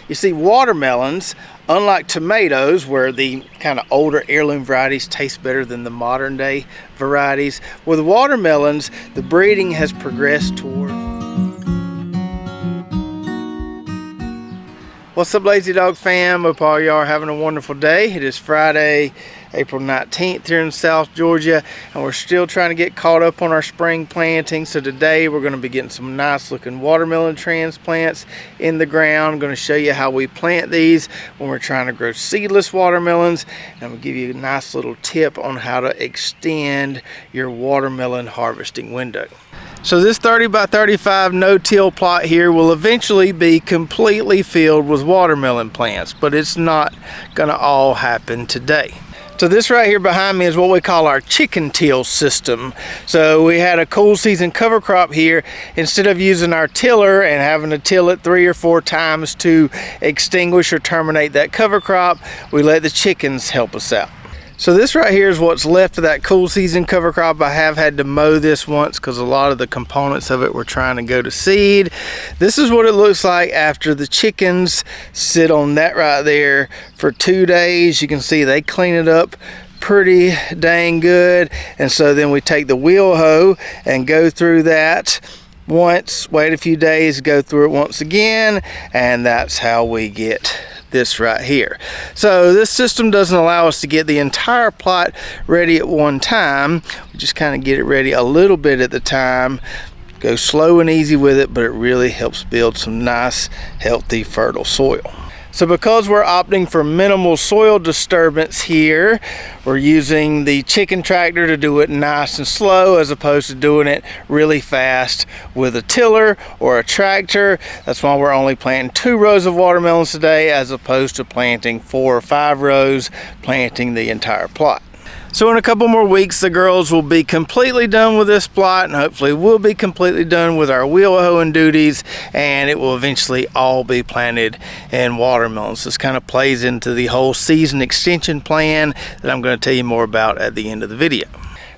You see, watermelons, unlike tomatoes, where the kind of older heirloom varieties taste better than the modern day varieties, with watermelons, the breeding has progressed toward. What's up, Lazy Dog fam? Hope all y'all are having a wonderful day. It is Friday, April 19th here in South Georgia, and we're still trying to get caught up on our spring planting. So today we're going to be getting some nice looking watermelon transplants in the ground. I'm going to show you how we plant these when we're trying to grow seedless watermelons, and I'm going to give you a nice little tip on how to extend your watermelon harvesting window. So this 30 by 35 no-till plot here will eventually be completely filled with watermelon plants, but it's not gonna all happen today. So this right here behind me is what we call our chicken till system. So we had a cool season cover crop here. Instead of using our tiller and having to till it 3 or 4 times to extinguish or terminate that cover crop, we let the chickens help us out. So this right here is what's left of that cool season cover crop. I have had to mow this once because a lot of the components of it were trying to go to seed. This is what it looks like after the chickens sit on that right there for 2 days. You can see they clean it up pretty dang good. And so then we take the wheel hoe and go through that once, wait a few days, go through it once again, and that's how we get this right here. So this system doesn't allow us to get the entire plot ready at one time. We just kind of get it ready a little bit at the time, go slow and easy with it, but it really helps build some nice, healthy, fertile soil. So because we're opting for minimal soil disturbance here, we're using the chicken tractor to do it nice and slow as opposed to doing it really fast with a tiller or a tractor. That's why we're only planting 2 rows of watermelons today as opposed to planting 4 or 5 rows, planting the entire plot. So in a couple more weeks, the girls will be completely done with this plot, and hopefully we'll be completely done with our wheel hoeing duties, and it will eventually all be planted in watermelons. This kind of plays into the whole season extension plan that I'm going to tell you more about at the end of the video.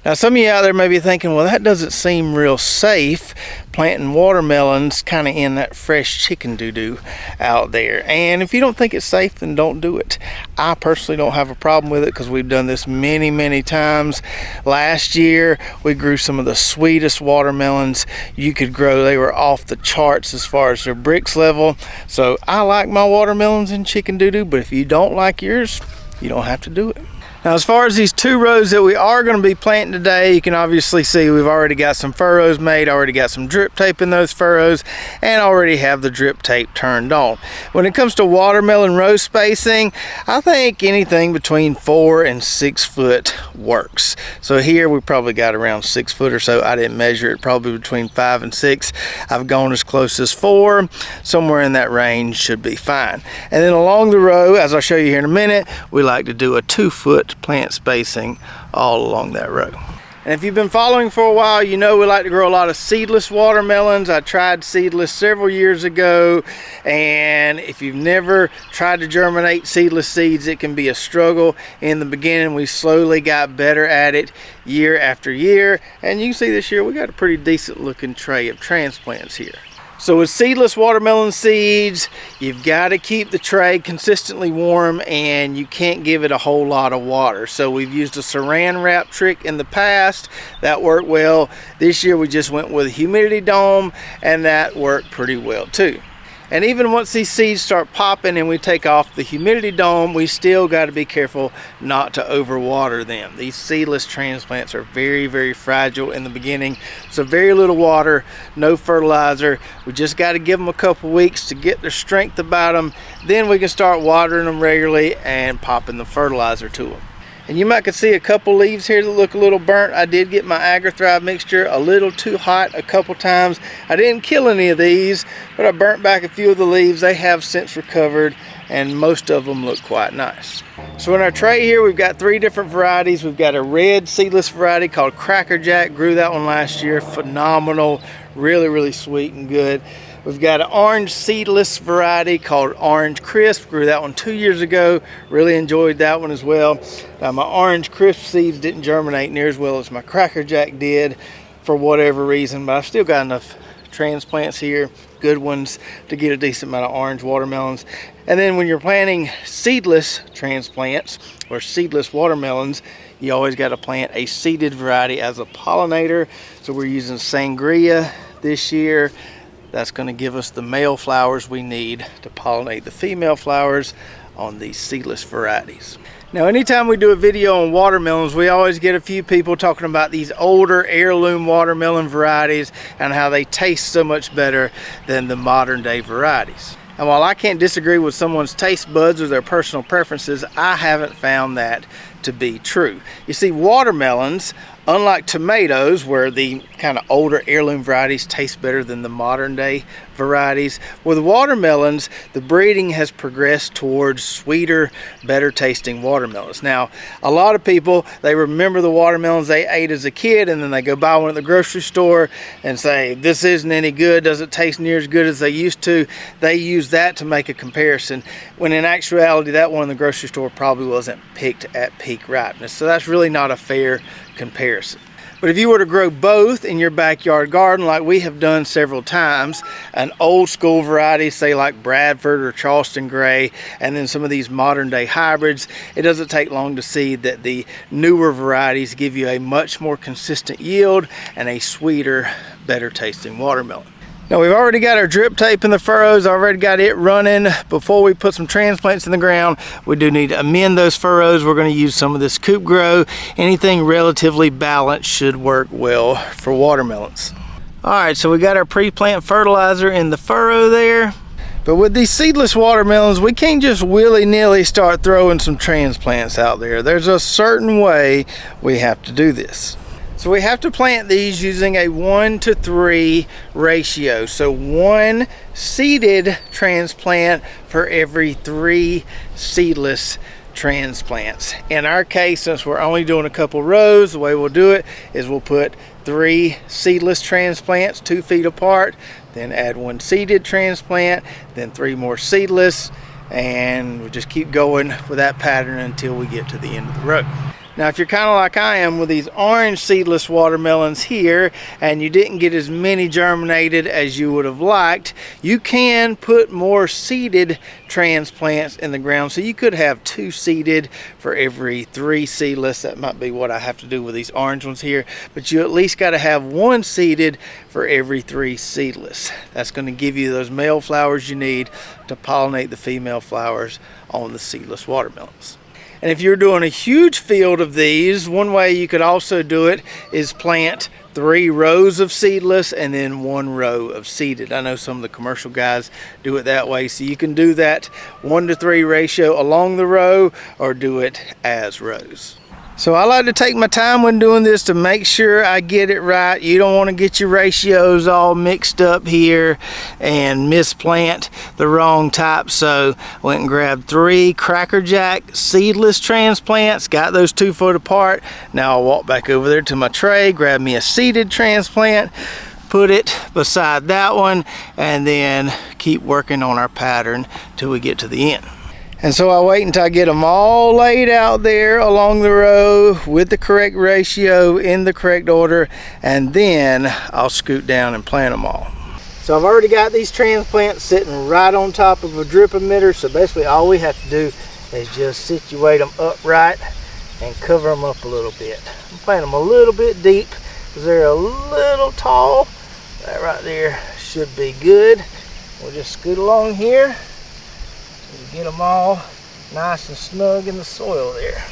Now some of you out there may be thinking, well, that doesn't seem real safe, planting watermelons kind of in that fresh chicken doo-doo out there. And if you don't think it's safe, then don't do it. I personally don't have a problem with it because we've done this many times. Last year we grew some of the sweetest watermelons you could grow. They were off the charts as far as their bricks level. So I like my watermelons in chicken doo-doo, but if you don't like yours, you don't have to do it. Now as far as these 2 rows that we are going to be planting today, you can obviously see we've already got some furrows made, already got some drip tape in those furrows, and already have the drip tape turned on. When it comes to watermelon row spacing, I think anything between 4 and 6 foot works. So here we probably got around 6 foot or so. I didn't measure it, probably between 5 and 6. I've gone as close as 4. Somewhere in that range should be fine. And then along the row, as I'll show you here in a minute, we like to do a 2 foot plant spacing all along that row. And if you've been following for a while, you know we like to grow a lot of seedless watermelons. I tried seedless several years ago, and if you've never tried to germinate seedless seeds, it can be a struggle in the beginning. We slowly got better at it year after year, and you can see this year we got a pretty decent looking tray of transplants here. So with seedless watermelon seeds, you've got to keep the tray consistently warm, and you can't give it a whole lot of water. So we've used a saran wrap trick in the past. That worked well. This year we just went with a humidity dome, and that worked pretty well too. And even once these seeds start popping and we take off the humidity dome, we still got to be careful not to overwater them. These seedless transplants are very fragile in the beginning. So very little water, no fertilizer. We just got to give them a couple weeks to get their strength about them. Then we can start watering them regularly and popping the fertilizer to them. And you might could see a couple leaves here that look a little burnt. I did get my AgriThrive mixture a little too hot a couple times. I didn't kill any of these, but I burnt back a few of the leaves. They have since recovered, and most of them look quite nice. So in our tray here, we've got 3 different varieties. We've got a red seedless variety called Cracker Jack. Grew that one last year. Phenomenal, really sweet and good. We've got an orange seedless variety called Orange Crisp. Grew that one 2 years ago. Really enjoyed that one as well. Now my Orange Crisp seeds didn't germinate near as well as my Cracker Jack did for whatever reason, but I've still got enough transplants here good ones to get a decent amount of orange watermelons. And then when you're planting seedless transplants or seedless watermelons, you always got to plant a seeded variety as a pollinator. So we're using sangria this year. That's going to give us the male flowers we need to pollinate the female flowers on these seedless varieties. Now, anytime we do a video on watermelons, we always get a few people talking about these older heirloom watermelon varieties and how they taste so much better than the modern day varieties. And while I can't disagree with someone's taste buds or their personal preferences, I haven't found that to be true. You see, watermelons, unlike tomatoes, where the kind of older heirloom varieties taste better than the modern day varieties, with watermelons, the breeding has progressed towards sweeter, better tasting watermelons. Now, a lot of people, they remember the watermelons they ate as a kid, and then they go buy one at the grocery store and say, this isn't any good, doesn't taste near as good as they used to. They use that to make a comparison, when in actuality, that one in the grocery store probably wasn't picked at peak ripeness. So that's really not a fair comparison. But if you were to grow both in your backyard garden, like we have done several times, an old school variety, say like Bradford or Charleston Gray, and then some of these modern day hybrids, it doesn't take long to see that the newer varieties give you a much more consistent yield and a sweeter, better tasting watermelon. Now, we've already got our drip tape in the furrows, already got it running. Before we put some transplants in the ground, we do need to amend those furrows. We're going to use some of this Coop Grow. Anything relatively balanced should work well for watermelons. All right, so we got our pre-plant fertilizer in the furrow there. But with these seedless watermelons, we can't just willy-nilly start throwing some transplants out there. There's a certain way we have to do this. So we have to plant these using a 1-to-3 ratio. So 1 seeded transplant for every 3 seedless transplants. In our case, since we're only doing a couple rows, the way we'll do it is we'll put 3 seedless transplants 2 feet apart, then add 1 seeded transplant, then 3 more seedless, and we'll just keep going with that pattern until we get to the end of the row. Now, if you're kind of like I am with these orange seedless watermelons here, and you didn't get as many germinated as you would have liked, you can put more seeded transplants in the ground. So you could have 2 seeded for every 3 seedless. That might be what I have to do with these orange ones here, but you at least got to have 1 seeded for every 3 seedless. That's going to give you those male flowers you need to pollinate the female flowers on the seedless watermelons. And if you're doing a huge field of these, one way you could also do it is plant 3 rows of seedless and then 1 row of seeded. I know some of the commercial guys do it that way. So you can do that 1-to-3 ratio along the row or do it as rows. So I like to take my time when doing this to make sure I get it right. You don't want to get your ratios all mixed up here and misplant the wrong type. So I went and grabbed 3 Cracker Jack seedless transplants, got those 2 foot apart. Now I'll walk back over there to my tray, grab me a seeded transplant, put it beside that one, and then keep working on our pattern till we get to the end. And so I wait until I get them all laid out there along the row with the correct ratio in the correct order, and then I'll scoot down and plant them all. So I've already got these transplants sitting right on top of a drip emitter, so basically all we have to do is just situate them upright and cover them up a little bit. I'm planting them a little bit deep because they're a little tall. That right there should be good. We'll just scoot along here. Get them all nice and snug in the soil there.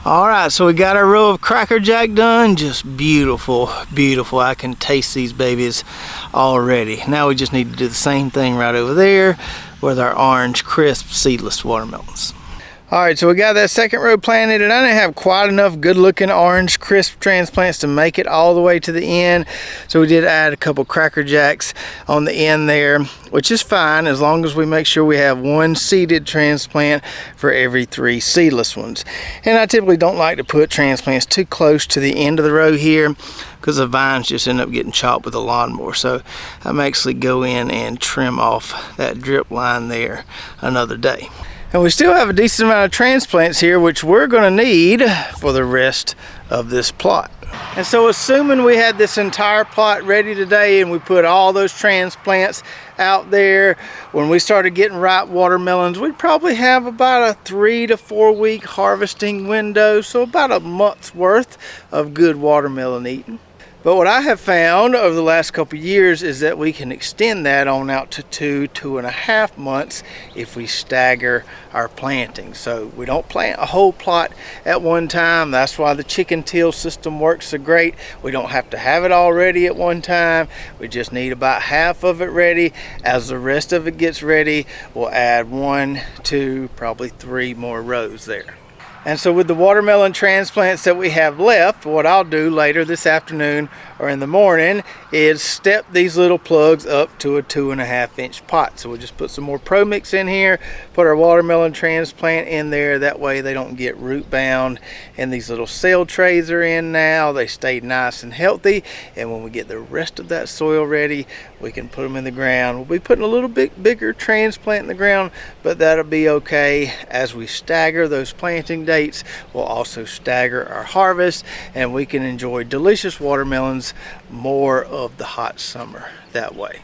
All right, so we got our row of Cracker Jack done. Just beautiful, beautiful. I can taste these babies already. Now we just need to do the same thing right over there with our orange crisp seedless watermelons. All right, so we got that second row planted, and I didn't have quite enough good looking orange crisp transplants to make it all the way to the end. So we did add a couple Cracker Jacks on the end there, which is fine as long as we make sure we have 1 seeded transplant for every 3 seedless ones. And I typically don't like to put transplants too close to the end of the row here because the vines just end up getting chopped with a lawnmower. So I'm actually go in and trim off that drip line there another day. And we still have a decent amount of transplants here, which we're going to need for the rest of this plot. And so assuming we had this entire plot ready today and we put all those transplants out there. When we started getting ripe watermelons, we'd probably have about a 3 to 4 week harvesting window, so about a month's worth of good watermelon eating. But what I have found over the last couple of years is that we can extend that on out to 2.5 months if we stagger our planting. So we don't plant a whole plot at one time. That's why the chicken teal system works so great. We don't have to have it all ready at one time. We just need about half of it ready. As the rest of it gets ready, we'll add 1, 2, probably 3 more rows there. And so with the watermelon transplants that we have left, what I'll do later this afternoon or in the morning is step these little plugs up to a 2.5-inch pot. So we'll just put some more Pro Mix in here, put our watermelon transplant in there. That way they don't get root bound. And these little cell trays are in now. They stay nice and healthy. And when we get the rest of that soil ready, we can put them in the ground. We'll be putting a little bit bigger transplant in the ground, but that'll be okay. As we stagger those planting dates, we'll also stagger our harvest, and we can enjoy delicious watermelons more of the hot summer that way.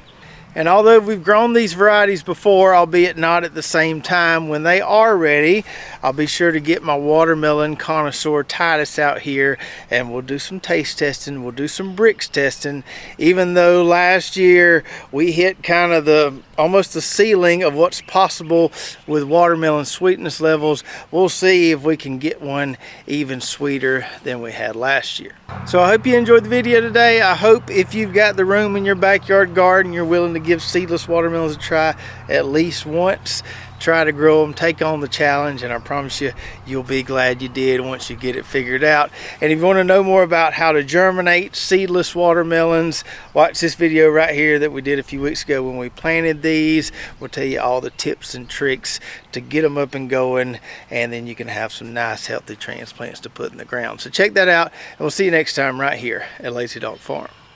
And although we've grown these varieties before, albeit not at the same time, when they are ready, I'll be sure to get my watermelon connoisseur Titus out here and we'll do some taste testing. We'll do some bricks testing. Even though last year we hit kind of almost the ceiling of what's possible with watermelon sweetness levels, we'll see if we can get one even sweeter than we had last year. So I hope you enjoyed the video today. I hope if you've got the room in your backyard garden, you're willing to give seedless watermelons a try at least once. Try to grow them, take on the challenge, and I promise you, you'll be glad you did once you get it figured out. And if you want to know more about how to germinate seedless watermelons, watch this video right here that we did a few weeks ago when we planted these. We'll tell you all the tips and tricks to get them up and going, and then you can have some nice healthy transplants to put in the ground. So check that out, and we'll see you next time right here at Lazy Dog Farm.